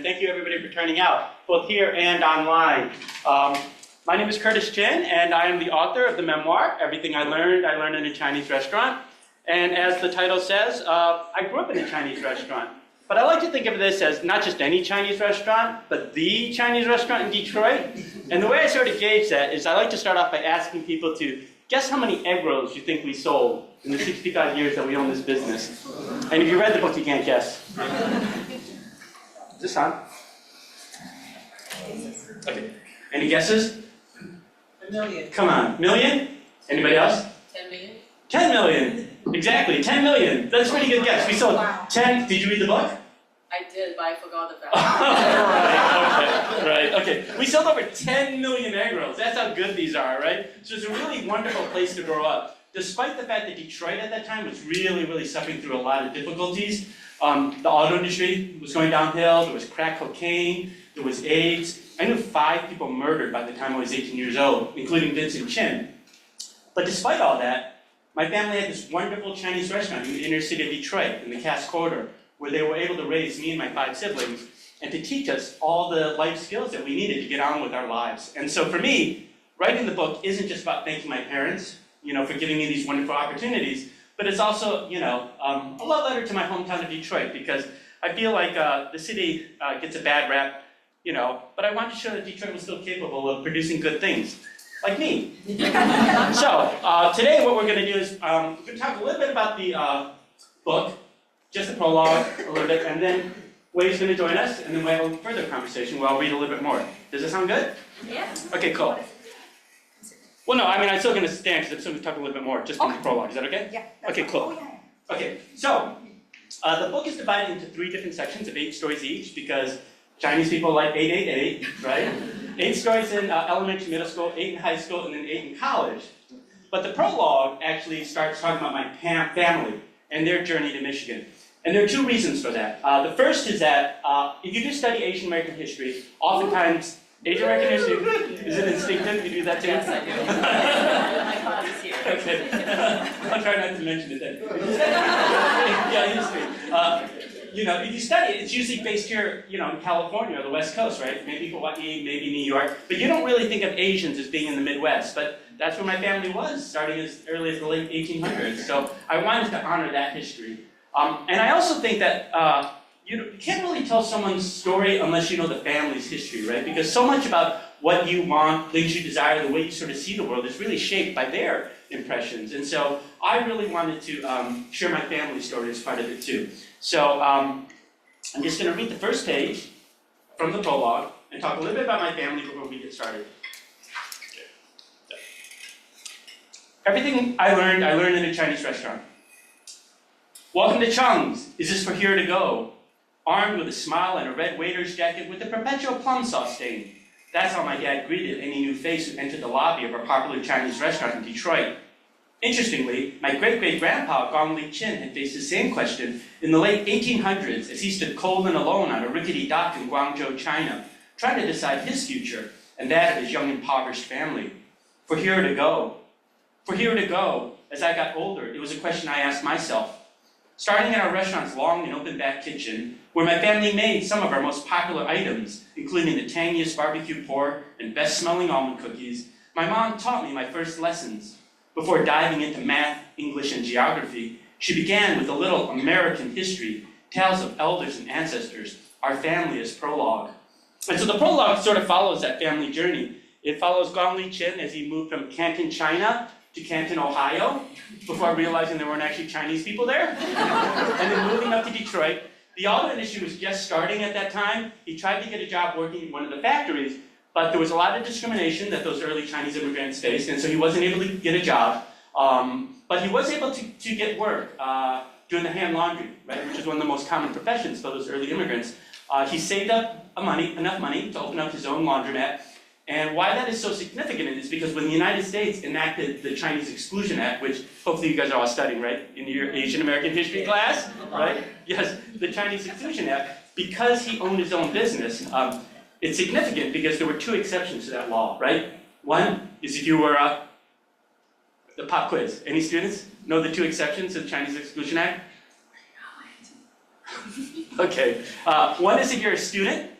thank you everybody for turning out, both here and online. My name is Curtis Chen, and I am the author of the memoir, Everything I Learned in a Chinese Restaurant. And as the title says, I grew up in a Chinese restaurant. But I like to think of this as not just any Chinese restaurant, but the Chinese restaurant in Detroit. And the way I sort of gauge that is I like to start off by asking people to guess how many egg rolls you think we sold in the 65 years that we own this business. And if you read the book, you can't guess. Is this on? Okay. Any guesses? A million. Come on. Million? Anybody else? 10 million. 10 million. Exactly. 10 million. That's a pretty good guess. We sold 10. Did you read the book? I did, but I forgot the fact. Right. Okay. We sold over 10 million egg rolls. That's how good these are, right? So it's a really wonderful place to grow up. Despite the fact that Detroit at that time was really suffering through a lot of difficulties, the auto industry was going downhill. There was crack cocaine. There was AIDS. I knew 5 people murdered by the time I was 18 years old, including Vincent Chin. But despite all that, my family had this wonderful Chinese restaurant in the inner city of Detroit, in the Cass Corridor, where they were able to raise me and my 5 siblings and to teach us all the life skills that we needed to get on with our lives. And so for me, writing the book isn't just about thanking my parents, for giving me these wonderful opportunities, but it's also, a love letter to my hometown of Detroit, because I feel like the city gets a bad rap, but I want to show that Detroit was still capable of producing good things, like me. So today what we're going to do is we're going to talk a little bit about the book, just the prologue a little bit, and then Wade's going to join us, and then we'll have a further conversation where I'll read a little bit more. Does that sound good? Yeah. Okay, cool. Well, no, I'm still going to stand because I'm still going to talk a little bit more just from the prologue. Is that okay? Yeah. Okay, cool. Okay, so the book is divided into 3 different sections of 8 stories each because Chinese people like 888, right? 8 stories in elementary, middle school, 8 in high school, and then 8 in college. But the prologue actually starts talking about my family and their journey to Michigan. And there are 2 reasons for that. The first is that if you do study Asian American history, oftentimes Asian American history, is it instinctive? You do that too? Yes, I do. My father's here. Okay. I'll try not to mention it then. Yeah, history. If you study it, it's usually based here, in California or the West Coast, right? Maybe Hawaii, maybe New York. But you don't really think of Asians as being in the Midwest. But that's where my family was, starting as early as the late 1800s. So I wanted to honor that history. And I also think that you can't really tell someone's story unless you know the family's history, right? Because so much about what you want, things you desire, the way you sort of see the world is really shaped by their impressions. And so I really wanted to share my family story as part of it too. So I'm just going to read the first page from the prologue and talk a little bit about my family before we get started. Everything I learned in a Chinese restaurant. Welcome to Chung's. Is this for here to go? Armed with a smile and a red waiter's jacket with a perpetual plum sauce stain. That's how my dad greeted any new face who entered the lobby of our popular Chinese restaurant in Detroit. Interestingly, my great-great-grandpa, Gong Li Chin, had faced the same question in the late 1800s as he stood cold and alone on a rickety dock in Guangzhou, China, trying to decide his future and that of his young impoverished family. For here to go. For here to go. As I got older, it was a question I asked myself. Starting in our restaurant's long and open back kitchen, where my family made some of our most popular items, including the tangiest barbecue pork and best-smelling almond cookies, my mom taught me my first lessons. Before diving into math, English, and geography, she began with a little American history, tales of elders and ancestors, our family as prologue. And so the prologue sort of follows that family journey. It follows Gong Li Chin as he moved from Canton, China, to Canton, Ohio, before realizing there weren't actually Chinese people there. And then moving up to Detroit. The auto industry was just starting at that time. He tried to get a job working in one of the factories, but there was a lot of discrimination that those early Chinese immigrants faced, and so he wasn't able to get a job. But he was able to get work doing the hand laundry, right, which is one of the most common professions for those early immigrants. He saved up enough money to open up his own laundromat. And why that is so significant is because when the United States enacted the Chinese Exclusion Act, which hopefully you guys are all studying, right, in your Asian American history class, right? Yes, the Chinese Exclusion Act, because he owned his own business, it's significant because there were 2 exceptions to that law, right? One is if you were the pop quiz. Any students know the 2 exceptions to the Chinese Exclusion Act? Okay. One is if you're a student,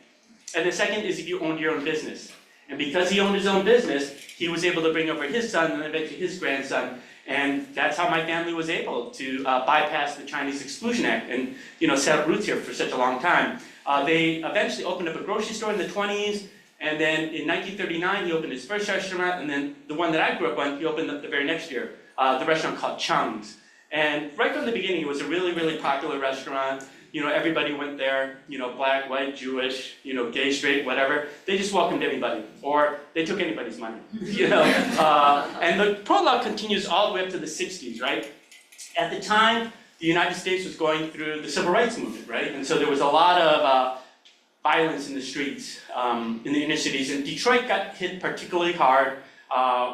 And the second is if you owned your own business. And because he owned his own business, he was able to bring over his son and eventually his grandson. And that's how my family was able to bypass the Chinese Exclusion Act and set up roots here for such a long time. They eventually opened up a grocery store in the 20s. And then in 1939, he opened his first restaurant. And then the one that I grew up on, he opened up the very next year, the restaurant called Chung's. And right from the beginning, it was a really, really popular restaurant. Everybody went there, black, white, Jewish, gay, straight, whatever. They just welcomed anybody, or they took anybody's money, And the prologue continues all the way up to the 60s, right? At the time, the United States was going through the Civil Rights Movement, right? And so there was a lot of violence in the streets, in the inner cities. And Detroit got hit particularly hard,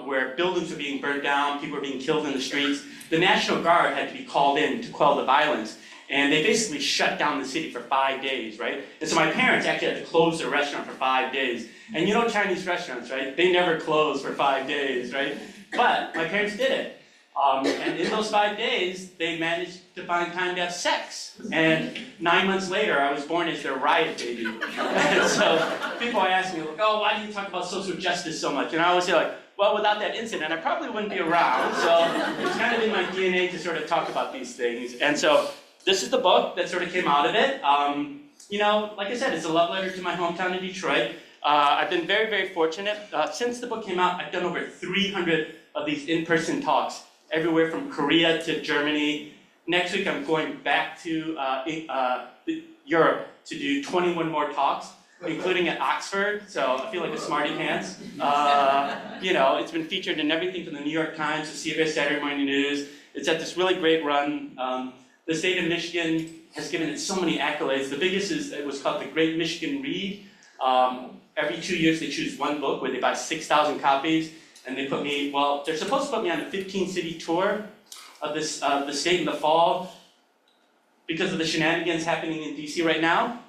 where buildings were being burned down, people were being killed in the streets. The National Guard had to be called in to quell the violence. And they basically shut down the city for 5 days, right? And so my parents actually had to close their restaurant for 5 days. And Chinese restaurants, right? They never close for 5 days, right? But my parents did it. And in those 5 days, they managed to find time to have sex. And 9 months later, I was born as their riot baby. And so people ask me, like, oh, why do you talk about social justice so much? And I always say, like, well, without that incident, I probably wouldn't be around. So it's kind of in my DNA to sort of talk about these things. And so this is the book that sort of came out of it. Like I said, it's a love letter to my hometown in Detroit. I've been very, very fortunate. Since the book came out, I've done over 300 of these in-person talks, everywhere from Korea to Germany. Next week, I'm going back to Europe to do 21 more talks, including at Oxford, so I feel like a smarty pants. It's been featured in everything from the New York Times to CBS Saturday Morning News. It's at this really great run. The state of Michigan has given it so many accolades. The biggest is, it was called the Great Michigan Read. Every 2 years they choose one book where they buy 6,000 copies, and they put me, well, they're supposed to put me on a 15-city tour of the state in the fall because of the shenanigans happening in DC right now,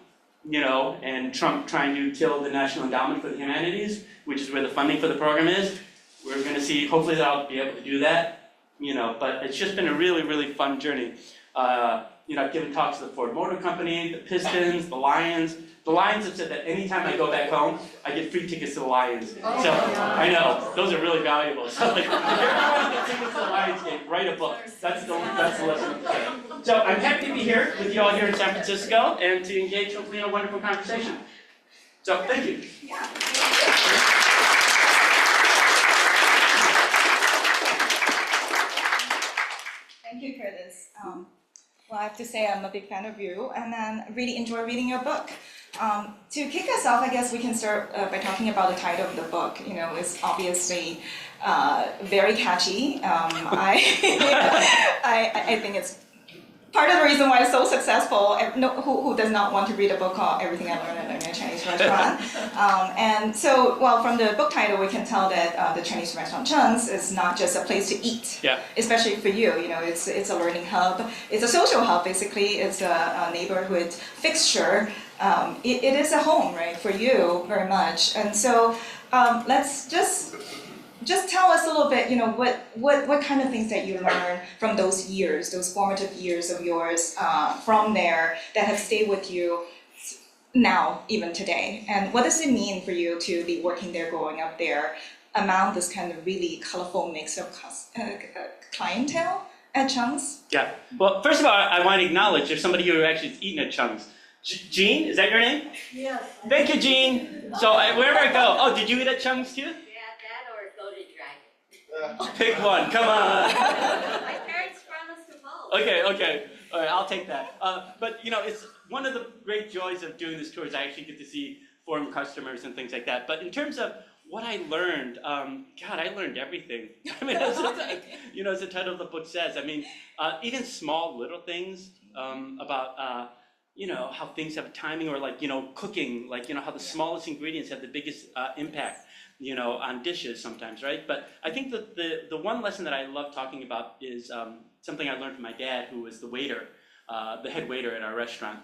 and Trump trying to kill the National Endowment for the Humanities, which is where the funding for the program is. We're going to see, hopefully that I'll be able to do that, but it's just been a really, really fun journey. I've given talks to the Ford Motor Company, the Pistons, the Lions. The Lions have said that anytime I go back home, I get free tickets to the Lions. So I know, those are really valuable. So if you ever want to get tickets to the Lions game, write a book. That's the lesson. So I'm happy to be here with you all here in San Francisco and to engage hopefully in a wonderful conversation. So thank you. Thank you, Curtis. Well, I have to say I'm a big fan of you, and then really enjoy reading your book. To kick us off, I guess we can start by talking about the title of the book. It's obviously very catchy. I think it's part of the reason why it's so successful. Who does not want to read a book called Everything I Learned at Learning a Chinese Restaurant? And so, well, from the book title, we can tell that the Chinese restaurant Chung's is not just a place to eat, especially for you. It's a learning hub. It's a social hub, basically. It's a neighborhood fixture. It is a home, right, for you very much. And so let's just tell us a little bit, what kind of things that you learned from those years, those formative years of yours from there that have stayed with you now, even today. And what does it mean for you to be working there, growing up there, among this kind of really colorful mix of clientele at Chung's? Yeah. Well, first of all, I want to acknowledge there's somebody who actually has eaten at Chung's. Jean, is that your name? Yes. Thank you, Jean. So wherever I go, oh, did you eat at Chung's too? Pick one, come on. My parents promised to vote. Okay, all right, I'll take that. But it's one of the great joys of doing this tour is I actually get to see foreign customers and things like that. But in terms of what I learned, God, I learned everything. I mean, as the title of the book says, I mean, even small little things about how things have timing, or like cooking, like how the smallest ingredients have the biggest impact. On dishes sometimes, right? But I think that the one lesson that I love talking about is something I learned from my dad, who was the waiter, the head waiter at our restaurant.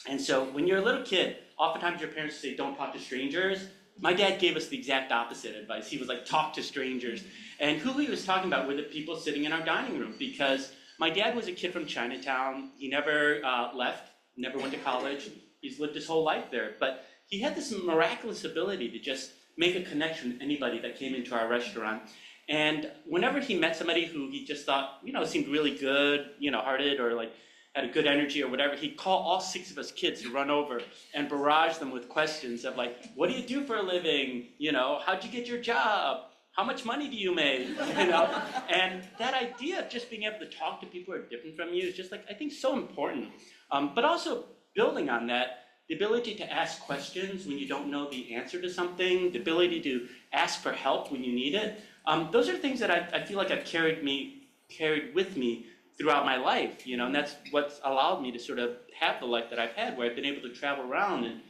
And so when you're a little kid, oftentimes your parents say, don't talk to strangers. My dad gave us the exact opposite advice. He was like, talk to strangers. And who he was talking about were the people sitting in our dining room, because my dad was a kid from Chinatown. He never left, never went to college. He's lived his whole life there. But he had this miraculous ability to just make a connection with anybody that came into our restaurant. And whenever he met somebody who he just thought, seemed really good, hearted, or like had a good energy or whatever, he'd call all 6 of us kids to run over and barrage them with questions of like, what do you do for a living? How'd you get your job? How much money do you make? And that idea of just being able to talk to people who are different from you is just like, I think, so important. But also building on that, the ability to ask questions when you don't know the answer to something, the ability to ask for help when you need it. Those are things that I feel like I've carried with me throughout my life, and that's what's allowed me to sort of have the life that I've had, where I've been able to travel around and,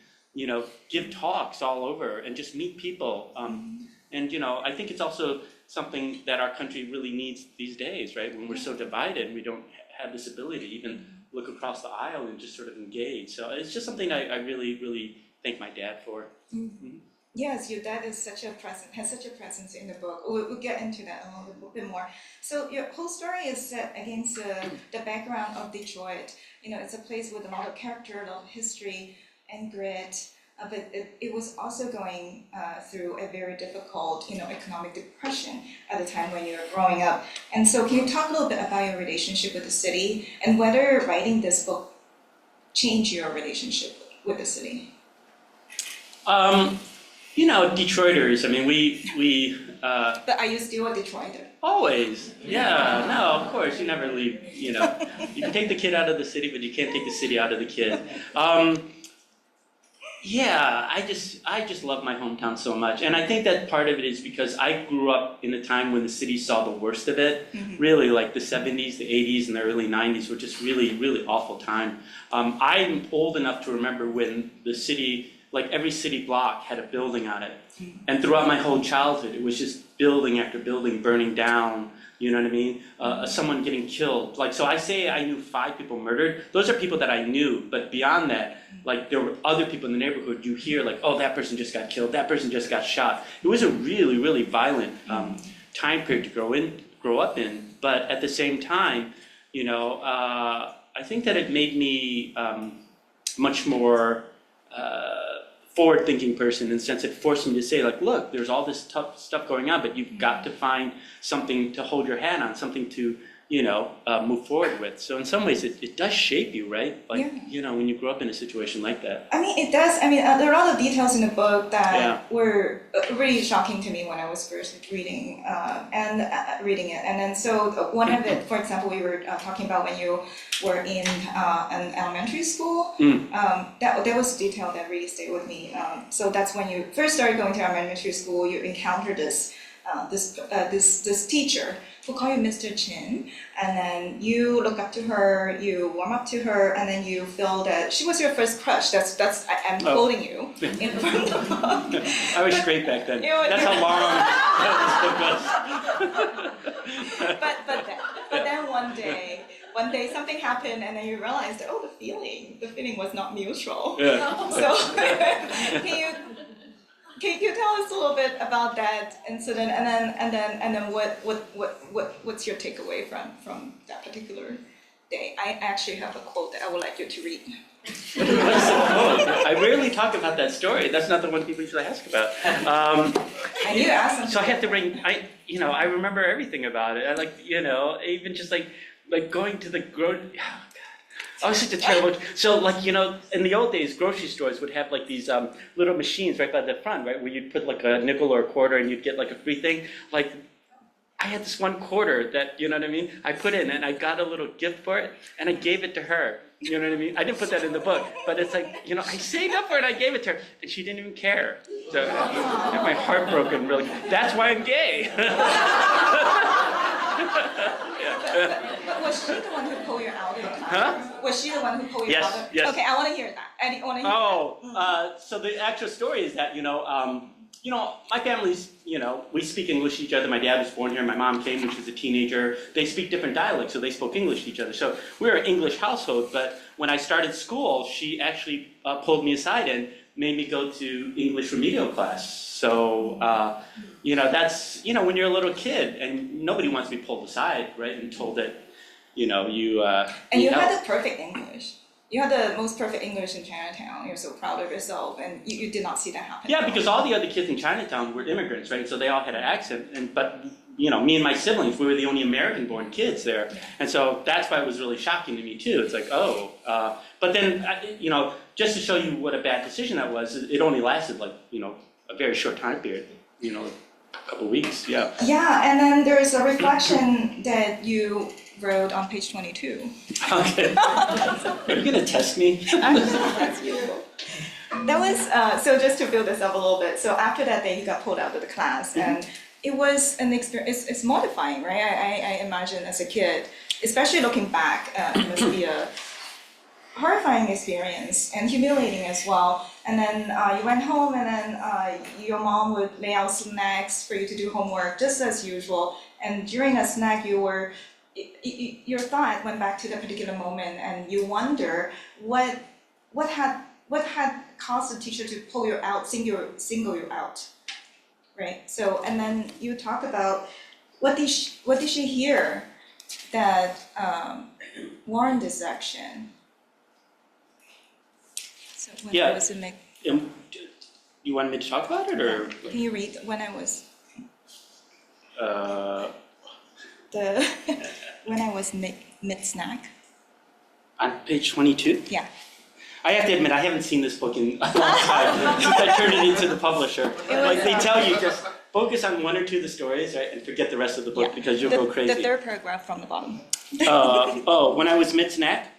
give talks all over and just meet people. And, I think it's also something that our country really needs these days, right? When we're so divided, we don't have this ability to even look across the aisle and just sort of engage. So it's just something I really, really thank my dad for. Mm-hmm. Yes, your dad is has such a presence in the book. We'll get into that a little bit more. So your whole story is set against the background of Detroit. It's a place with a lot of character, a lot of history and grit. But it was also going through a very difficult, economic depression at the time when you were growing up. And so can you talk a little bit about your relationship with the city and whether writing this book changed your relationship with the city? Detroiters, I mean, we But are you still a Detroiter? always, yeah, no, of course, you never leave, you can take the kid out of the city, but you can't take the city out of the kid. Yeah, I just love my hometown so much, and I think that part of it is because I grew up in a time when the city saw the worst of it. Really, like the 70s, the 80s, and the early 90s were just really, really awful time. I'm old enough to remember when the city, like every city block had a building on it, and throughout my whole childhood, it was just building after building burning down. You know what I mean? Someone getting killed. Like, so I say I knew 5 people murdered. Those are people that I knew, but beyond that, like there were other people in the neighborhood you hear like, oh, that person just got killed, that person just got shot. It was a really, really violent time period to grow up in. But at the same time, I think that it made me much more forward-thinking person in the sense it forced me to say, like, look, there's all this tough stuff going on, but you've got to find something to hold your hat on, something to, move forward with. So in some ways, it does shape you, right? Like, when you grow up in a situation like that. I mean, it does. I mean, there are a lot of details in the book that were really shocking to me when I was first reading reading it. And then, so one of it, for example, we were talking about when you were in an elementary school. That was a detail that really stayed with me. So that's when you first started going to elementary school. You encountered this teacher who called you Mr. Chin, and then you look up to her, you warm up to her, and then you feel that she was your first crush. I'm quoting you in from the book. I was straight back then. That's how long but then one day something happened, and then you realized, oh, the feeling was not mutual. Yeah. So can you tell us a little bit about that incident, and then what's your takeaway from that particular day? I actually have a quote that I would like you to read. I rarely talk about that story. That's not the one people usually ask about. I do ask them. So I have to bring. I remember everything about it. I even just like going to the Oh, it's such a terrible. So, in the old days, grocery stores would have like these little machines right by the front, right, where you'd put like a nickel or a quarter and you'd get like a free thing. Like, I had this 1 quarter that, you know what I mean, I put in and I got a little gift for it and I gave it to her. You know what I mean? I didn't put that in the book, but it's like, I saved up for it and I gave it to her and she didn't even care. So I had my heart broken, really. That's why I'm gay. But was she the one who pulled you out of it? Huh? Was she the one who pulled you out of it? Yes. Okay, I want to hear that. I want to hear that. So the actual story is that, my family's, we speak English to each other. My dad was born here. My mom came when she was a teenager. They speak different dialects, so they spoke English to each other. So we were an English household, but when I started school, she actually pulled me aside and made me go to English remedial class. So, that's, when you're a little kid and nobody wants to be pulled aside, right, and told that, you And you had the perfect English. You had the most perfect English in Chinatown. You're so proud of yourself, and you did not see that happen. Yeah, because all the other kids in Chinatown were immigrants, right? So they all had an accent, but me and my siblings, we were the only American-born kids there, and so that's why it was really shocking to me too. It's like, but then just to show you what a bad decision that was, it only lasted like a very short time period, a couple weeks, yeah. Yeah, and then there's a reflection that you wrote on page 22. Okay. Are you gonna test me? That's you. That was, so just to build this up a little bit, so after that day you got pulled out of the class, and it was an experience, it's mortifying, right? I imagine as a kid, especially looking back, it must be a horrifying experience and humiliating as well. And then you went home, and then your mom would lay out snacks for you to do homework, just as usual. And during a snack, your thought went back to that particular moment, and you wonder what had caused the teacher to pull you out, single you out, right? So, and then you talk about what did she hear that warranted this action? So when I was in You want me to talk about it, or? Can you read when I was? When I was mid-snack? On page 22? Yeah. I have to admit, I haven't seen this book in a long time since I turned it into the publisher. Like they tell you, just focus on one or two of the stories, right, and forget the rest of the book because you'll go crazy. The third paragraph from the bottom. When I was mid-snack?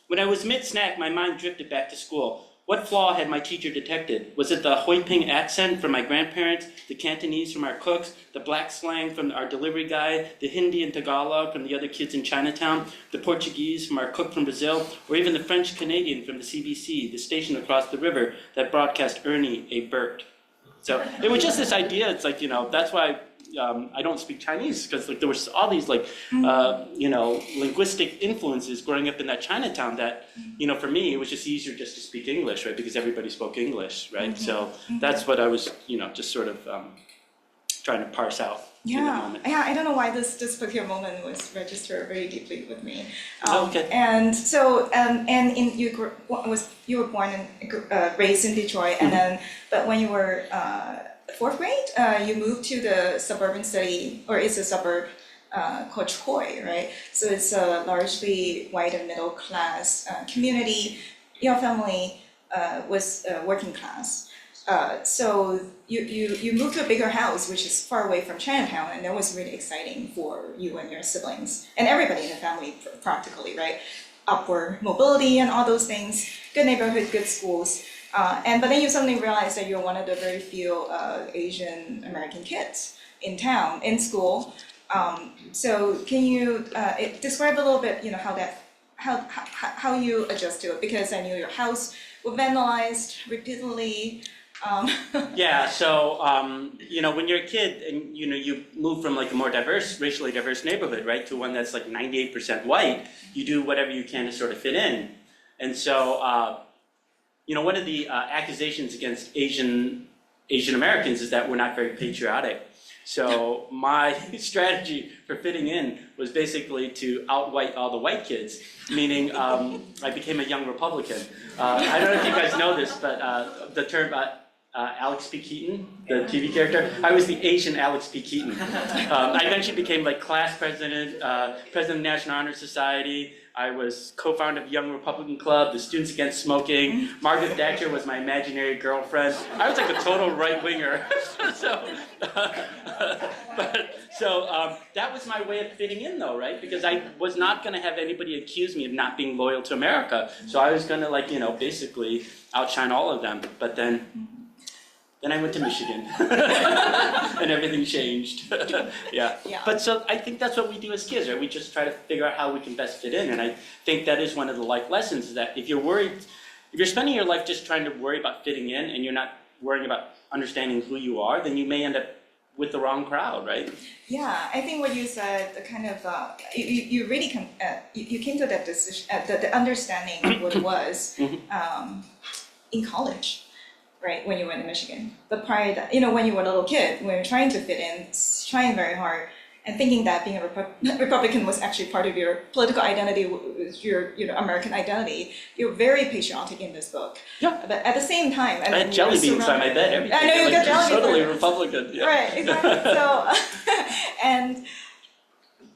When I was mid-snack, my mind drifted back to school. What flaw had my teacher detected? Was it the Hoi Ping accent from my grandparents, the Cantonese from our cooks, the black slang from our delivery guy, the Hindi and Tagalog from the other kids in Chinatown, the Portuguese from our cook from Brazil, or even the French-Canadian from the CBC, the station across the river that broadcast Ernie A. Burt? So it was just this idea, it's like, that's why I don't speak Chinese, because like there was all these like, linguistic influences growing up in that Chinatown that, for me, it was just easier just to speak English, right? Because everybody spoke English, right? So that's what I was, just sort of trying to parse out. Yeah, I don't know why this particular moment was registered very deeply with me. Okay. And so, you were born and raised in Detroit, and then, but when you were fourth grade, you moved to the suburban city, or it's a suburb called Troy, right? So it's a largely white and middle class community. Your family was working class. So you moved to a bigger house, which is far away from Chinatown, and that was really exciting for you and your siblings, and everybody in the family practically, right? Upward mobility and all those things, good neighborhood, good schools. But then you suddenly realize that you're one of the very few Asian American kids in town, in school. So can you describe a little bit, how you adjust to it? Because I knew your house was vandalized repeatedly. Yeah, so when you're a kid and you move from like a more racially diverse neighborhood, right, to one that's like 98% white, you do whatever you can to sort of fit in. And so one of the accusations against Asian Americans is that we're not very patriotic. So my strategy for fitting in was basically to out-white all the white kids, meaning I became a young Republican. I don't know if you guys know this, but the term Alex P. Keaton, the TV character, I was the Asian Alex P. Keaton. I eventually became like class president, president of the National Honor Society. I was co-founder of Young Republican Club, the Students Against Smoking. Margaret Thatcher was my imaginary girlfriend. I was like a total right-winger. That was my way of fitting in though, right? Because I was not gonna have anybody accuse me of not being loyal to America. So I was gonna basically outshine all of them. But then I went to Michigan and everything changed. Yeah. But so I think that's what we do as kids, right? We just try to figure out how we can best fit in. And I think that is one of the life lessons, is that if you're spending your life just trying to worry about fitting in and you're not worrying about understanding who you are, then you may end up with the wrong crowd, right? Yeah, I think what you said, kind of, you really you came to that decision, the understanding of what it was in college. Right, when you went to Michigan. But prior to that, when you were a little kid, when you're trying to fit in, trying very hard, and thinking that being a Republican was actually part of your political identity, your American identity. You're very patriotic in this book. Yeah. But at the same time, I had jelly beans on my bed, everything. I know you got jelly beans. Totally Republican. Yeah. Right, exactly. So, and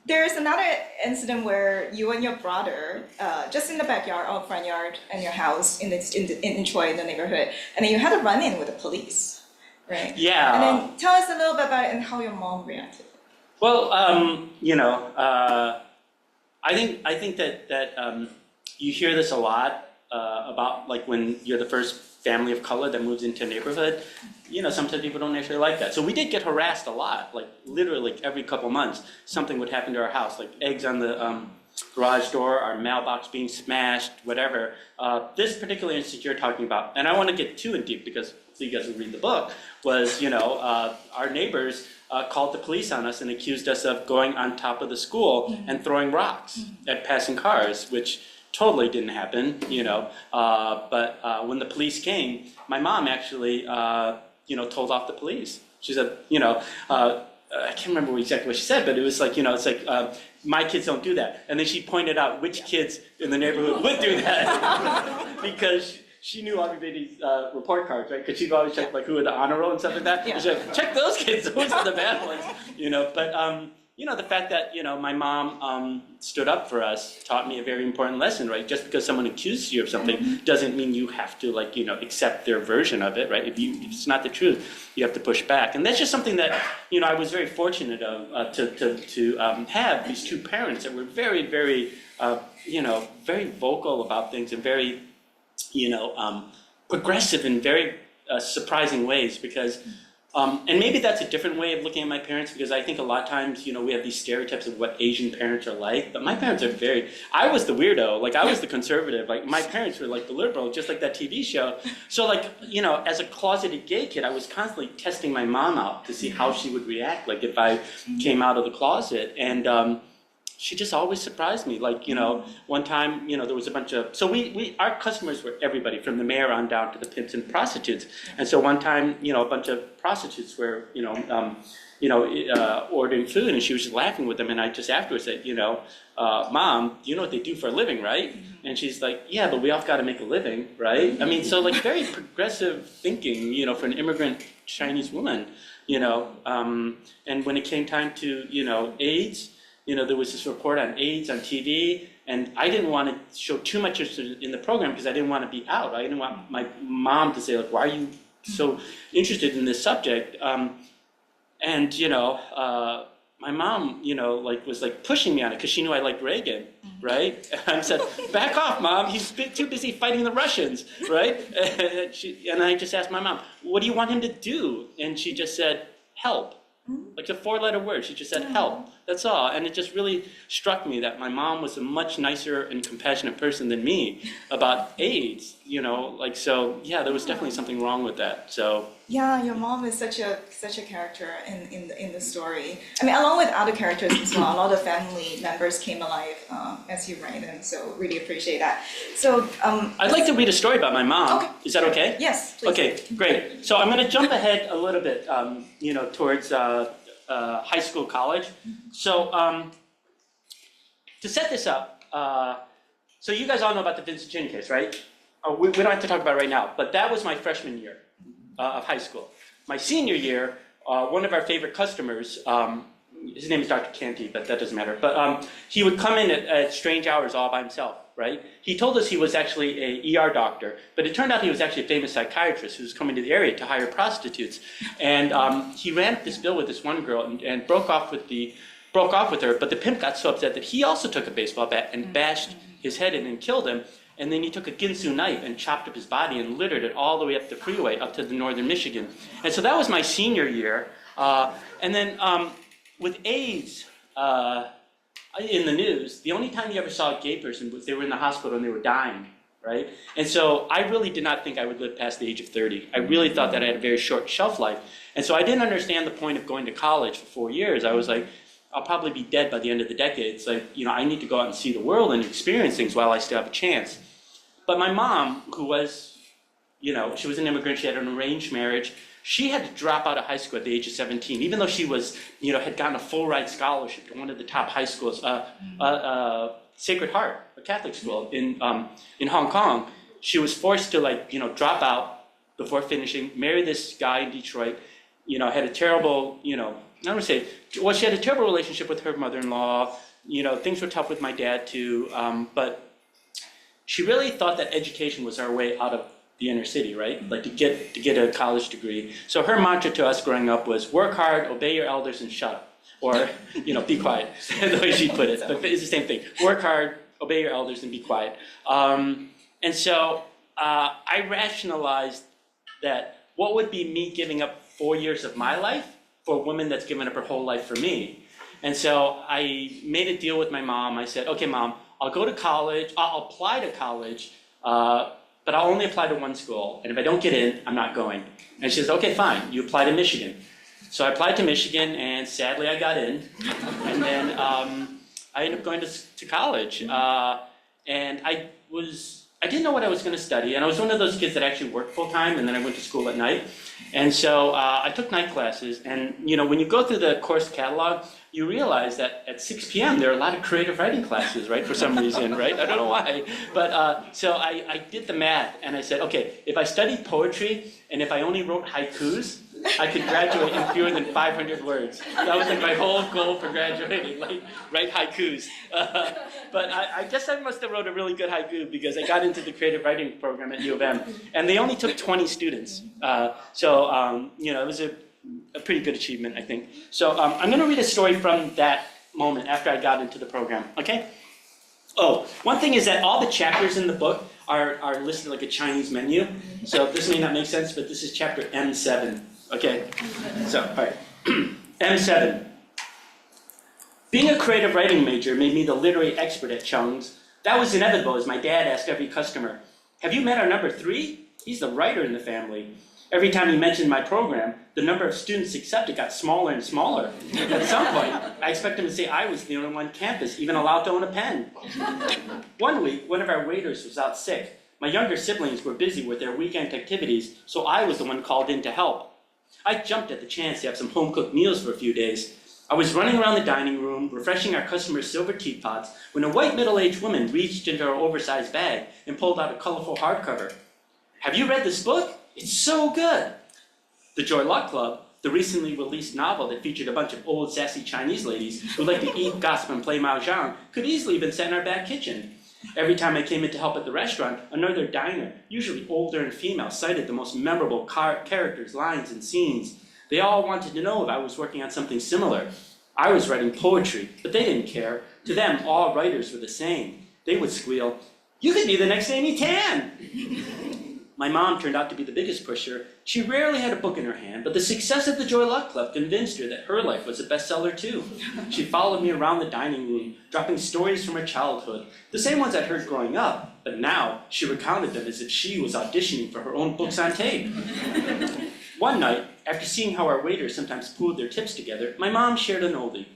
there's another incident where you and your brother, just in the backyard or front yard in your house in Troy, in the neighborhood, and then you had a run-in with the police, right? Yeah. And then tell us a little bit about it and how your mom reacted. Well, I think that you hear this a lot about like when you're the first family of color that moves into a neighborhood. Sometimes people don't necessarily like that. So we did get harassed a lot, like literally every couple months, something would happen to our house, like eggs on the garage door, our mailbox being smashed, whatever. This particular instance you're talking about, and I want to get too in deep because so you guys will read the book, was, our neighbors called the police on us and accused us of going on top of the school and throwing rocks at passing cars, which totally didn't happen, but when the police came, my mom actually, told off the police. She said, I can't remember exactly what she said, but it was like, it's like, my kids don't do that. And then she pointed out which kids in the neighborhood would do that because she knew everybody's report cards, right? Because she'd always check like who had the honor roll and stuff like that. Yeah. She's like, check those kids, those are the bad ones, But the fact that my mom stood up for us taught me a very important lesson, right? Just because someone accuses you of something doesn't mean you have to accept their version of it, right? If it's not the truth, you have to push back, and that's just something that I was very fortunate to have these two parents that were very, very, very vocal about things and very, progressive in very surprising ways because. And maybe that's a different way of looking at my parents because I think a lot of times, we have these stereotypes of what Asian parents are like, but my parents are I was the weirdo, like I was the conservative, like my parents were like the liberal, just like that TV show. So as a closeted gay kid, I was constantly testing my mom out to see how she would react, like if I came out of the closet. And she just always surprised me. Like, one time, there was a bunch of, so our customers were everybody from the mayor on down to the pimps and prostitutes. And so one time, a bunch of prostitutes were, ordering food and she was just laughing with them. And I just afterwards said, Mom, you know what they do for a living, right? And she's like, yeah, but we all got to make a living, right? I mean, so like very progressive thinking, for an immigrant Chinese woman, and when it came time to, AIDS, there was this report on AIDS on TV, and I didn't want to show too much in the program because I didn't want to be out. I didn't want my mom to say, like, why are you so interested in this subject? My mom, was pushing me on it because she knew I liked Reagan, right? And I said, back off, Mom. He's too busy fighting the Russians, right? And I just asked my mom, what do you want him to do? And she just said, help. Like a 4-letter word. She just said, help. That's all. And it just really struck me that my mom was a much nicer and compassionate person than me about AIDS, so yeah, there was definitely something wrong with that. So yeah, your mom is such a character in the story. I mean, along with other characters as well, a lot of family members came alive as you write them. So really appreciate that. So I'd like to read a story about my mom. Okay. Is that okay? Yes, please. Okay, great. So I'm going to jump ahead a little bit, towards high school, college. So to set this up, so you guys all know about the Vincent Chin case, right? We don't have to talk about it right now, but that was my freshman year of high school. My senior year, one of our favorite customers, his name is Dr. Candid, but that doesn't matter, but he would come in at strange hours all by himself, right? He told us he was actually a ER doctor, but it turned out he was actually a famous psychiatrist who was coming to the area to hire prostitutes. And he ran up this bill with this one girl and broke off with her, but the pimp got so upset that he also took a baseball bat and bashed his head in and killed him. And then he took a Ginsu knife and chopped up his body and littered it all the way up the freeway up to the northern Michigan. And so that was my senior year. And then with AIDS in the news, the only time you ever saw a gay person was they were in the hospital and they were dying, right? And so I really did not think I would live past the age of 30. I really thought that I had a very short shelf life. And so I didn't understand the point of going to college for 4 years. I was like, I'll probably be dead by the end of the decade. It's like, I need to go out and see the world and experience things while I still have a chance. But my mom, who was, she was an immigrant, she had an arranged marriage. She had to drop out of high school at the age of 17, even though she was, had gotten a full ride scholarship to one of the top high schools, Sacred Heart, a Catholic school in Hong Kong. She was forced to drop out before finishing, marry this guy in Detroit, had a terrible, I don't want to say, well, she had a terrible relationship with her mother-in-law. Things were tough with my dad too, but she really thought that education was our way out of the inner city, right? Like to get a college degree. So her mantra to us growing up was work hard, obey your elders, and shut up. Or, be quiet, the way she put it. But it's the same thing. Work hard, obey your elders, and be quiet. And so I rationalized that what would be me giving up 4 years of my life for a woman that's given up her whole life for me? And so I made a deal with my mom. I said, okay, Mom, I'll go to college, I'll apply to college, but I'll only apply to one school. And if I don't get in, I'm not going. And she says, okay, fine, you apply to Michigan. So I applied to Michigan, and sadly I got in. And then I ended up going to college. And I didn't know what I was going to study, and I was one of those kids that actually worked full-time, and then I went to school at night. And so I took night classes, and when you go through the course catalog, you realize that at 6 p.m. there are a lot of creative writing classes, right, for some reason, right? I don't know why. But so I did the math, and I said, okay, if I studied poetry, and if I only wrote haikus, I could graduate in fewer than 500 words. That was my whole goal for graduating, write haikus. But I guess I must have wrote a really good haiku because I got into the creative writing program at U of M, and they only took 20 students. So it was a pretty good achievement, I think. So I'm going to read a story from that moment after I got into the program, okay? Oh, one thing is that all the chapters in the book are listed like a Chinese menu. So this may not make sense, but this is chapter M7. Okay, so, all right. M7. Being a creative writing major made me the literary expert at Chung's. That was inevitable, as my dad asked every customer, have you met our number 3? He's the writer in the family. Every time he mentioned my program, the number of students accepted got smaller and smaller. At some point, I expect him to say I was the only one on campus even allowed to own a pen. One week, one of our waiters was out sick. My younger siblings were busy with their weekend activities, so I was the one called in to help. I jumped at the chance to have some home-cooked meals for a few days. I was running around the dining room, refreshing our customers' silver teapots, when a white middle-aged woman reached into her oversized bag and pulled out a colorful hardcover. Have you read this book? It's so good! The Joy Luck Club, the recently released novel that featured a bunch of old, sassy Chinese ladies who like to eat, gossip, and play mahjong, could easily have been set in our back kitchen. Every time I came in to help at the restaurant, another diner, usually older and female, cited the most memorable characters, lines, and scenes. They all wanted to know if I was working on something similar. I was writing poetry, but they didn't care. To them, all writers were the same. They would squeal, you could be the next Amy Tan! My mom turned out to be the biggest pusher. She rarely had a book in her hand, but the success of the Joy Luck Club convinced her that her life was a bestseller too. She followed me around the dining room, dropping stories from her childhood, the same ones I'd heard growing up, but now she recounted them as if she was auditioning for her own books on tape. One night, after seeing how our waiters sometimes pooled their tips together, my mom shared an oldie.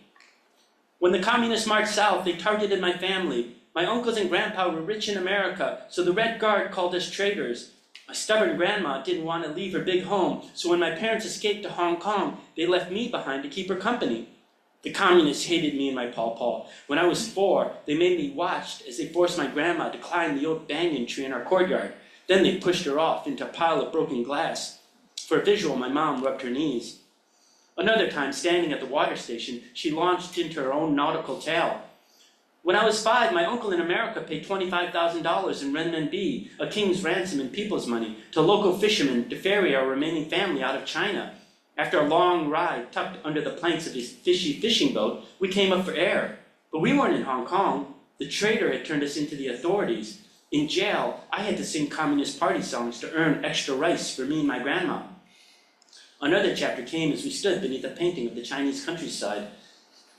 When the communists marched south, they targeted my family. My uncles and grandpa were rich in America, so the Red Guard called us traitors. My stubborn grandma didn't want to leave her big home, so when my parents escaped to Hong Kong, they left me behind to keep her company. The communists hated me and my pawpaw. When I was 4, they made me watch as they forced my grandma to climb the old banyan tree in our courtyard. Then they pushed her off into a pile of broken glass. For a visual, my mom rubbed her knees. Another time, standing at the water station, she launched into her own nautical tale. When I was 5, my uncle in America paid $25,000 in renminbi, a king's ransom in people's money, to local fishermen to ferry our remaining family out of China. After a long ride tucked under the planks of his fishy fishing boat, we came up for air. But we weren't in Hong Kong. The traitor had turned us into the authorities. In jail, I had to sing Communist Party songs to earn extra rice for me and my grandma. Another chapter came as we stood beneath a painting of the Chinese countryside.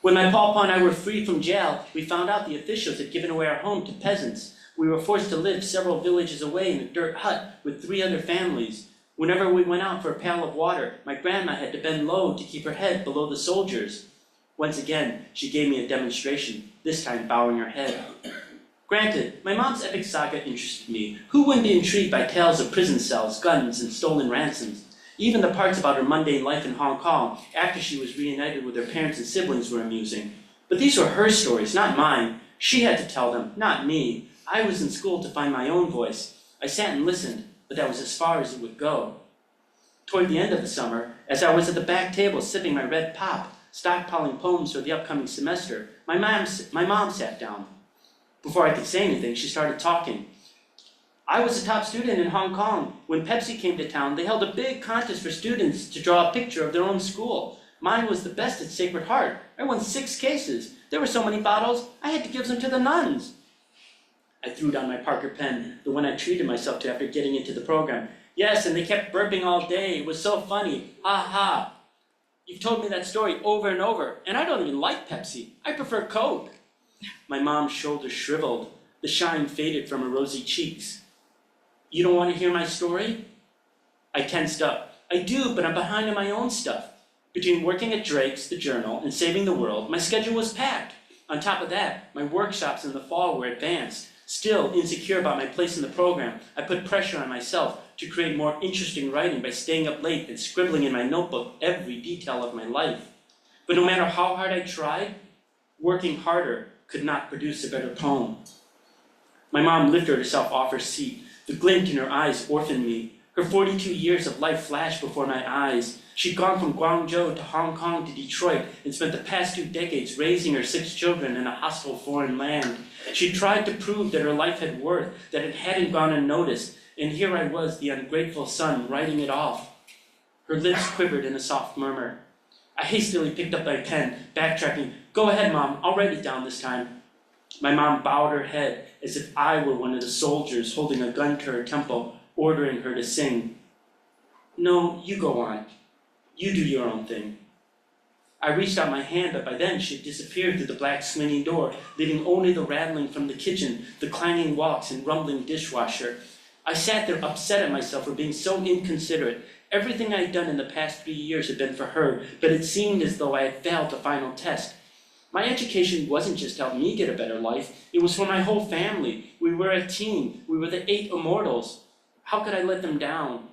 When my pawpaw and I were freed from jail, we found out the officials had given away our home to peasants. We were forced to live several villages away in a dirt hut with 3 other families. Whenever we went out for a pail of water, my grandma had to bend low to keep her head below the soldiers. Once again, she gave me a demonstration, this time bowing her head. Granted, my mom's epic saga interested me. Who wouldn't be intrigued by tales of prison cells, guns, and stolen ransoms? Even the parts about her mundane life in Hong Kong after she was reunited with her parents and siblings were amusing. But these were her stories, not mine. She had to tell them, not me. I was in school to find my own voice. I sat and listened, but that was as far as it would go. Toward the end of the summer, as I was at the back table sipping my red pop, stockpiling poems for the upcoming semester, my mom sat down. Before I could say anything, she started talking. I was a top student in Hong Kong. When Pepsi came to town, they held a big contest for students to draw a picture of their own school. Mine was the best at Sacred Heart. I won 6 cases. There were so many bottles, I had to give them to the nuns. I threw down my Parker pen, the one I treated myself to after getting into the program. Yes, and they kept burping all day. It was so funny. Ha ha. You've told me that story over and over, and I don't even like Pepsi. I prefer Coke. My mom's shoulders shriveled. The shine faded from her rosy cheeks. You don't want to hear my story? I tensed up. I do, but I'm behind on my own stuff. Between working at Drake's, the Journal, and Saving the World, my schedule was packed. On top of that, my workshops in the fall were advanced. Still insecure about my place in the program, I put pressure on myself to create more interesting writing by staying up late and scribbling in my notebook every detail of my life. But no matter how hard I tried, working harder could not produce a better poem. My mom lifted herself off her seat. The glint in her eyes orphaned me. Her 42 years of life flashed before my eyes. She'd gone from Guangzhou to Hong Kong to Detroit and spent the past 2 decades raising her 6 children in a hostile foreign land. She tried to prove that her life had worth, that it hadn't gone unnoticed, and here I was, the ungrateful son, writing it off. Her lips quivered in a soft murmur. I hastily picked up my pen, backtracking. Go ahead, Mom, I'll write it down this time. My mom bowed her head as if I were one of the soldiers holding a gun to her temple, ordering her to sing. No, you go on. You do your own thing. I reached out my hand, but by then she had disappeared through the black swinging door, leaving only the rattling from the kitchen, the clanging walks and rumbling dishwasher. I sat there upset at myself for being so inconsiderate. Everything I had done in the past 3 years had been for her, but it seemed as though I had failed the final test. My education wasn't just to help me get a better life, it was for my whole family. We were a team. We were the 8 immortals. How could I let them down?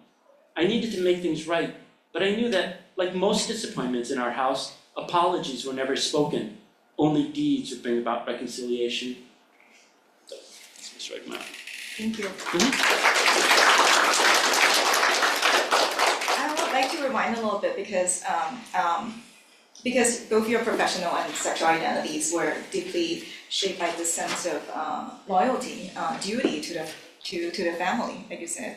I needed to make things right, but I knew that, like most disappointments in our house, apologies were never spoken. Only deeds would bring about reconciliation. So, let's just write them out. Thank you. I would like to rewind a little bit because both your professional and sexual identities were deeply shaped by this sense of loyalty, duty to the family, like you said,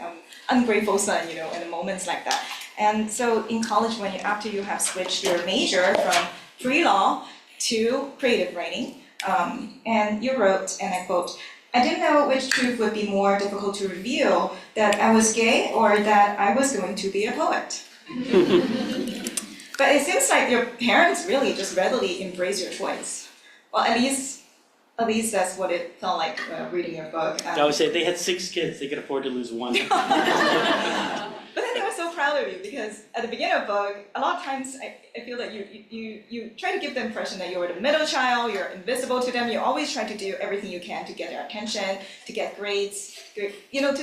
ungrateful son, in moments like that. And so in college, after you have switched your major from pre-law to creative writing, and you wrote, and I quote, "I didn't know which truth would be more difficult to reveal, that I was gay or that I was going to be a poet." But it seems like your parents really just readily embrace your choice. Well, at least that's what it felt like reading your book. I would say they had 6 kids, they could afford to lose 1. But then they were so proud of you because at the beginning of the book, a lot of times I feel that you try to give the impression that you're the middle child, you're invisible to them, you always try to do everything you can to get their attention, to get grades, to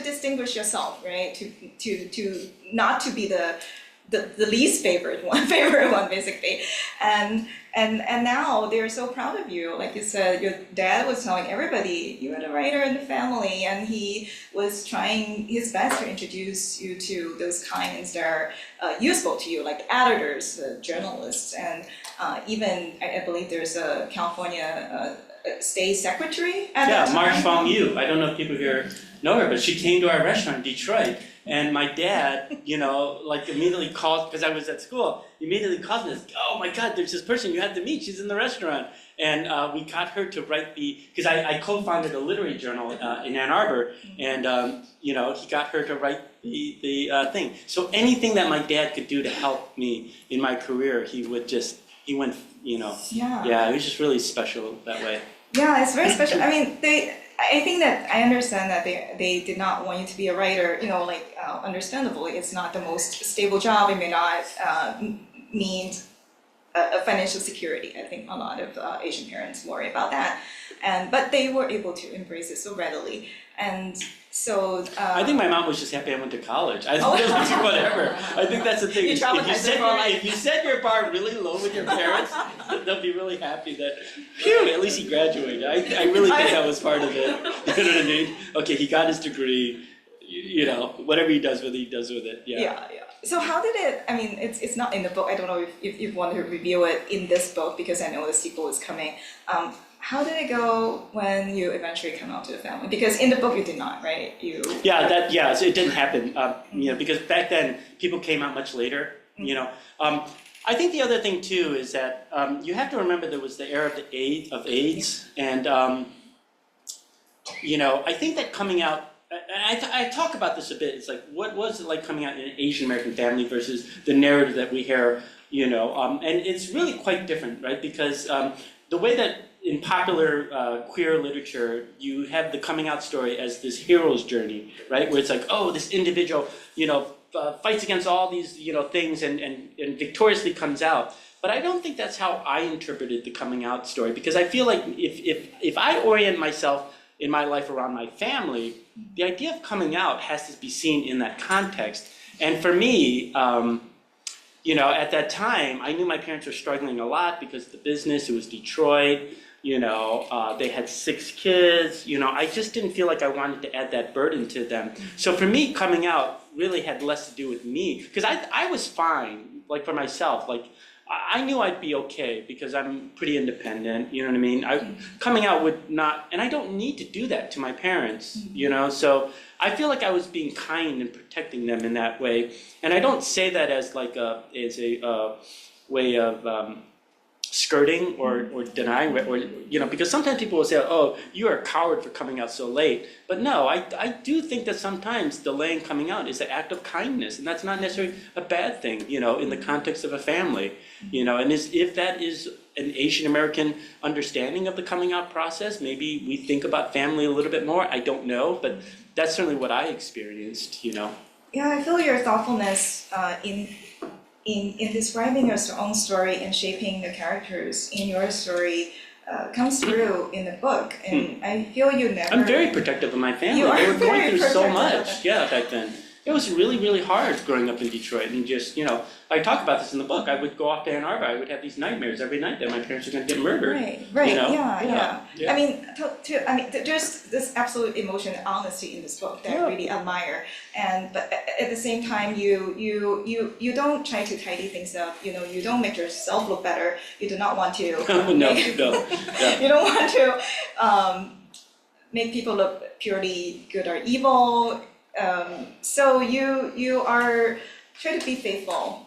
distinguish yourself, right? To not to be the least favorite one basically, and now they're so proud of you. Like you said, your dad was telling everybody you were the writer in the family, and he was trying his best to introduce you to those kinds that are useful to you, like the editors, the journalists, and even I believe there's a California state secretary at that time. Marsh Fong Yu. I don't know if people here know her, but she came to our restaurant in Detroit. And my dad, immediately called, because I was at school, immediately called me and said, "Oh my God, there's this person you have to meet, she's in the restaurant." And we got her to write because I co-founded a literary journal in Ann Arbor, and he got her to write the thing. So anything that my dad could do to help me in my career, he went, it was just really special that way. Yeah, it's very special. I mean, I think that I understand that they did not want you to be a writer, understandably, it's not the most stable job. It may not mean a financial security. I think a lot of Asian parents worry about that, but they were able to embrace it so readily. And so I think my mom was just happy I went to college. I think it was whatever. I think that's the thing. If you set your bar really low with your parents, they'll be really happy that, phew, at least he graduated. I really think that was part of it. You know what I mean? Okay, he got his degree. You know, whatever he does with it, he does with it. Yeah. So how did it, I mean, it's not in the book. I don't know if you want to review it in this book because I know the sequel is coming. How did it go when you eventually come out to the family? Because in the book you did not, right? So it didn't happen. You know, because back then people came out much later. You know, I think the other thing too is that you have to remember there was the era of AIDS, and you know, I think that coming out. I talk about this a bit. It's like, what was it like coming out in an Asian American family versus the narrative that we hear? You know, and it's really quite different, right? Because the way that in popular queer literature, you have the coming out story as this hero's journey, right? Where it's like, oh, this individual, you know, fights against all these, you know, things and victoriously comes out. But I don't think that's how I interpreted the coming out story, because I feel like if I orient myself in my life around my family, the idea of coming out has to be seen in that context. And for me, you know, at that time, I knew my parents were struggling a lot because of the business. It was Detroit. You know, they had 6 kids. You know, I just didn't feel like I wanted to add that burden to them. So for me, coming out really had less to do with me, because I was fine, like for myself. Like, I knew I'd be okay because I'm pretty independent, you know what I mean? Coming out would not, and I don't need to do that to my parents, you know? So I feel like I was being kind and protecting them in that way. And I don't say that as like a way of skirting or denying, or, you know, because sometimes people will say, oh, you're a coward for coming out so late. But no, I do think that sometimes delaying coming out is an act of kindness, and that's not necessarily a bad thing, you know, in the context of a family, you know. And if that is an Asian American understanding of the coming out process, maybe we think about family a little bit more. I don't know, but that's certainly what I experienced, you know. Yeah, I feel your thoughtfulness in describing your own story and shaping the characters in your story comes through in the book, and I feel you never. I'm very protective of my family. They were going through so much, back then. It was really, really hard growing up in Detroit, and just, you know, I talk about this in the book. I would go off to Ann Arbor. I would have these nightmares every night that my parents were going to get murdered. Right, you know? Yeah. I mean, there's this absolute emotion and honesty in this book that I really admire. But at the same time, you don't try to tidy things up. You know, you don't make yourself look better. You do not want to. No. You don't want to make people look purely good or evil. So you are trying to be faithful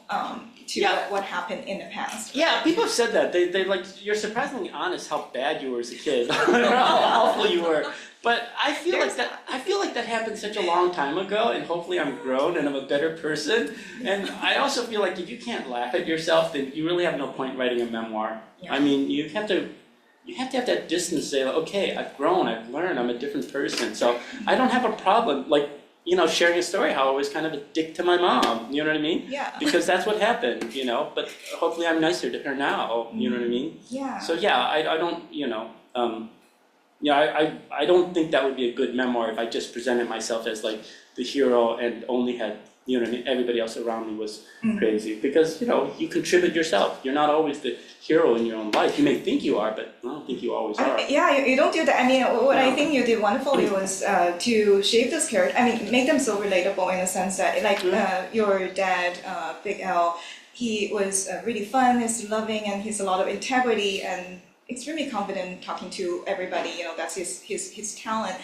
to what happened in the past. Yeah, people have said that. They like, you're surprisingly honest how bad you were as a kid, how awful you were. But I feel like that happened such a long time ago, and hopefully I'm grown and I'm a better person. And I also feel like if you can't laugh at yourself, then you really have no point writing a memoir. Yeah. I mean, you have to have that distance, say, like, okay, I've grown, I've learned, I'm a different person. So I don't have a problem, like, you know, sharing a story how I was kind of a dick to my mom, you know what I mean? Yeah. Because that's what happened, you know, but hopefully I'm nicer to her now, you know what I mean? Yeah. So yeah, I don't, you know, I don't think that would be a good memoir if I just presented myself as like the hero and only had, you know what I mean, everybody else around me was crazy. Because, you know, you contribute yourself. You're not always the hero in your own life. You may think you are, but I don't think you always are. You don't do that. I mean, what I think you did wonderfully was to shape this character. I mean, make them so relatable in the sense that, like, your dad, Big L, he was really fun, he's loving, and he's a lot of integrity and extremely confident talking to everybody. You know, that's his talent.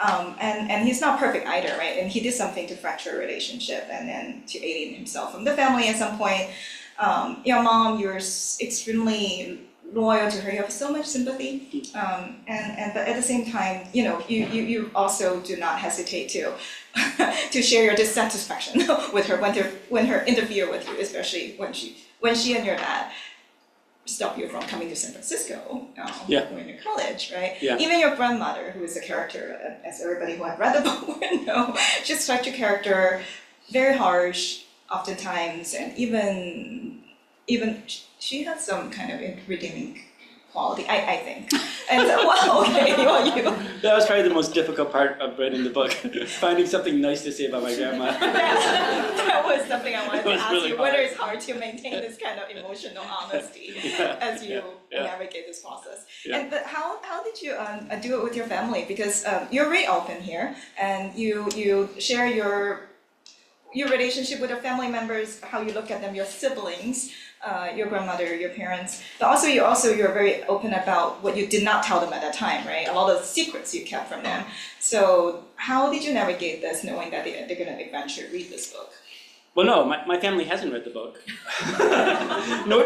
And he's not perfect either, right? And he did something to fracture a relationship and then to alienate himself from the family at some point. Your mom, you're extremely loyal to her. You have so much sympathy. But at the same time, you know, you also do not hesitate to share your dissatisfaction with her when her interfere with you, especially when she and your dad stop you from coming to San Francisco when you're in college, right? Yeah. Even your grandmother, who is a character, as everybody who had read the book would know, she's such a character, very harsh, oftentimes, and even even she has some kind of redeeming quality, I think. And so, well, okay, you. That was probably the most difficult part of writing the book, finding something nice to say about my grandma. That was something I wanted to ask really you, whether hard. it's hard to maintain this kind of emotional honesty as you navigate this process. Yeah. But how did you do it with your family? Because you're very open here, and you share your relationship with your family members, how you look at them, your siblings, your grandmother, your parents. But also you're very open about what you did not tell them at that time, right? A lot of secrets you kept from them. So how did you navigate this, knowing that they're going to eventually read this book? Well, no, my family hasn't read the book. nor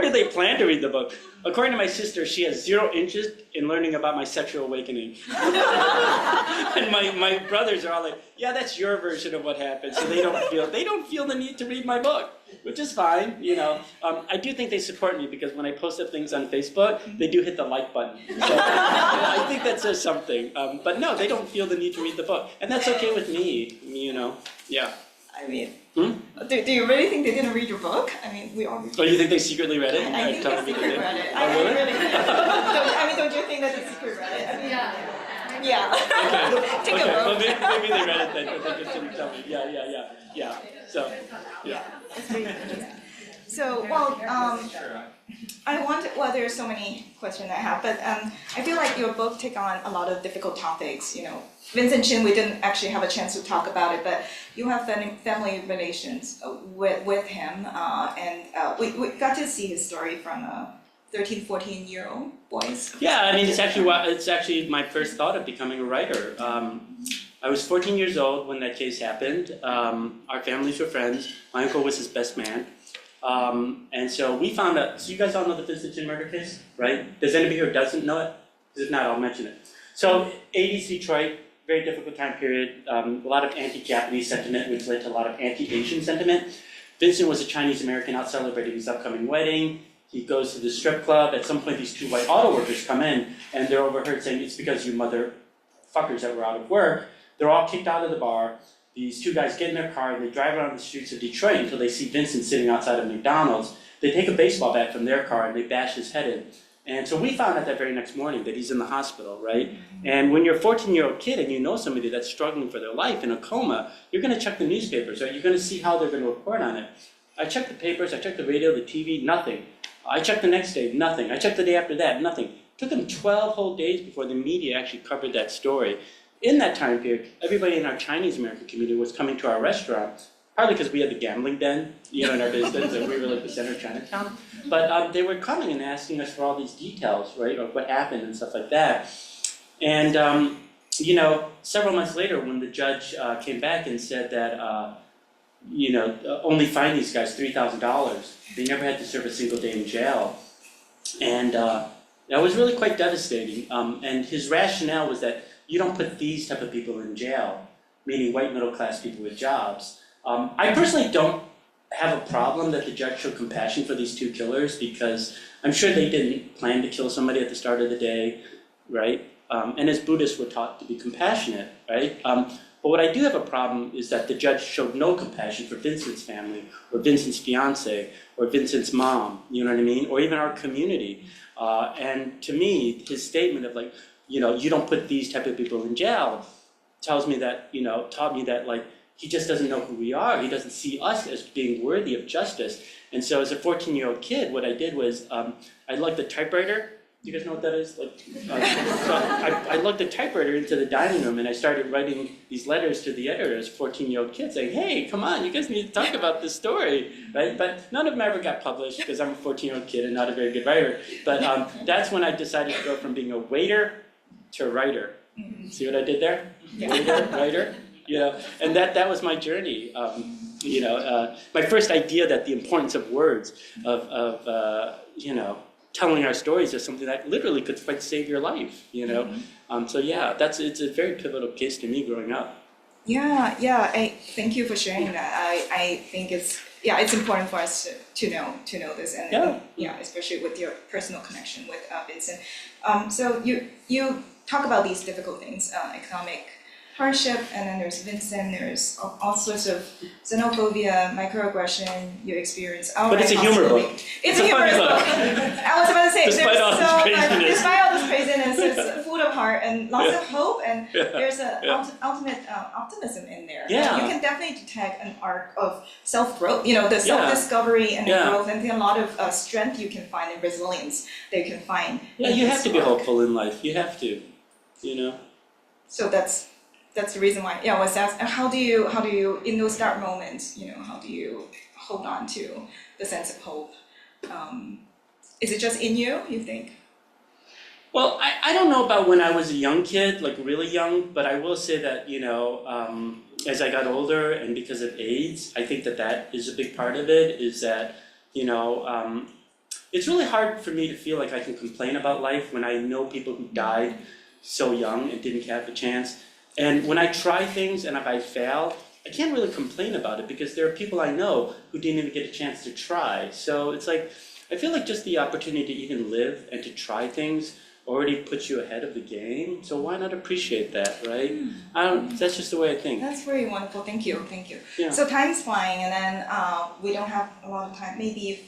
do they plan to read the book. According to my sister, she has zero interest in learning about my sexual awakening. And my brothers are all like, yeah, that's your version of what happened. So they don't feel the need to read my book, which is fine, you know. I do think they support me because when I post up things on Facebook, they do hit the like button. So I think that says something. But no, they don't feel the need to read the book, and that's okay with me, you know. Yeah. I mean, do you really think they didn't read your book? I mean, we all. Oh, you think they secretly read it? I think they secretly read it. Oh, really? Don't you think that they secretly read it? I mean, Yeah. yeah. Take a Okay, vote. well, maybe they read it then, but they just didn't tell me. Yeah. So, yeah. It's really interesting. So, there are so many questions I have, but I feel like your book take on a lot of difficult topics. You know, Vincent Chin, we didn't actually have a chance to talk about it, but you have family relations with him, and we got to see his story from 13, 14-year-old boys. Yeah, I mean, it's actually my first thought of becoming a writer. I was 14 years old when that case happened. Our families were friends. My uncle was his best man. And so we found out, so you guys all know the Vincent Chin murder case, right? Does anybody here who doesn't know it? Because if not, I'll mention it. So 80s Detroit, very difficult time period, a lot of anti-Japanese sentiment, which led to a lot of anti-Asian sentiment. Vincent was a Chinese American out celebrating his upcoming wedding. He goes to the strip club. At some point, these two white auto workers come in, and they're overheard saying, "It's because you motherfuckers that were out of work." They're all kicked out of the bar. These two guys get in their car, and they drive around the streets of Detroit until they see Vincent sitting outside of McDonald's. They take a baseball bat from their car, and they bash his head in. And so we found out that very next morning that he's in the hospital, right? And when you're a 14-year-old kid and you know somebody that's struggling for their life in a coma, you're going to check the newspapers, right? You're going to see how they're going to report on it. I checked the papers, I checked the radio, the TV, nothing. I checked the next day, nothing. I checked the day after that, nothing. It took them 12 whole days before the media actually covered that story. In that time period, everybody in our Chinese American community was coming to our restaurant, partly because we had the gambling den, in our business, and we were like the center of Chinatown. But they were coming and asking us for all these details, right, of what happened and stuff like that. And, several months later, when the judge came back and said that, only fined these guys $3,000, they never had to serve a single day in jail. And that was really quite devastating. And his rationale was that you don't put these type of people in jail, meaning white middle-class people with jobs. I personally don't have a problem that the judge showed compassion for these two killers because I'm sure they didn't plan to kill somebody at the start of the day, right? And as Buddhists, we're taught to be compassionate, right? But what I do have a problem is that the judge showed no compassion for Vincent's family, or Vincent's fiance, or Vincent's mom, you know what I mean? Or even our community. And to me, his statement of you don't put these type of people in jail taught me that, he just doesn't know who we are. He doesn't see us as being worthy of justice. And so as a 14-year-old kid, what I did was, I lugged the typewriter. Do you guys know what that is? So I lugged the typewriter into the dining room and I started writing these letters to the editor as a 14-year-old kid saying, hey, come on, you guys need to talk about this story, right? But none of them ever got published because I'm a 14-year-old kid and not a very good writer. But that's when I decided to go from being a waiter to writer. See what I did there? Waiter, writer. And that was my journey. My first idea that the importance of words, of telling our stories is something that literally could save your life. So yeah, it's a very pivotal case to me growing up. Yeah. I thank you for sharing that. I think it's important for us to know this, and especially with your personal connection with Vincent. So you talk about these difficult things, economic hardship, and then there's Vincent, there's all sorts of xenophobia, microaggression you experience. But it's a humor book. It's a humorous funny book. I was about to say, Despite all this craziness. despite all this craziness, it's full of heart and lots of hope, and there's an ultimate optimism in there. Yeah. You can definitely detect an arc of self-growth, the self-discovery and the growth, and a lot of strength you can find and resilience that you can find. Yeah, you have to be hopeful in life. You have to, So that's the reason why. Yeah, I was asked, how do you in those dark moments, how do you hold on to the sense of hope? Is it just in you think? Well, I don't know about when I was a young kid, like really young, but I will say that, as I got older and because of AIDS, I think that is a big part of it, is that, it's really hard for me to feel like I can complain about life when I know people who died so young and didn't have a chance. And when I try things and if I fail, I can't really complain about it because there are people I know who didn't even get a chance to try. So it's like, I feel like just the opportunity to even live and to try things already puts you ahead of the game. So why not appreciate that, right? That's just the way I think. That's very wonderful. Thank you. Yeah. So time's flying, and then we don't have a lot of time. Maybe if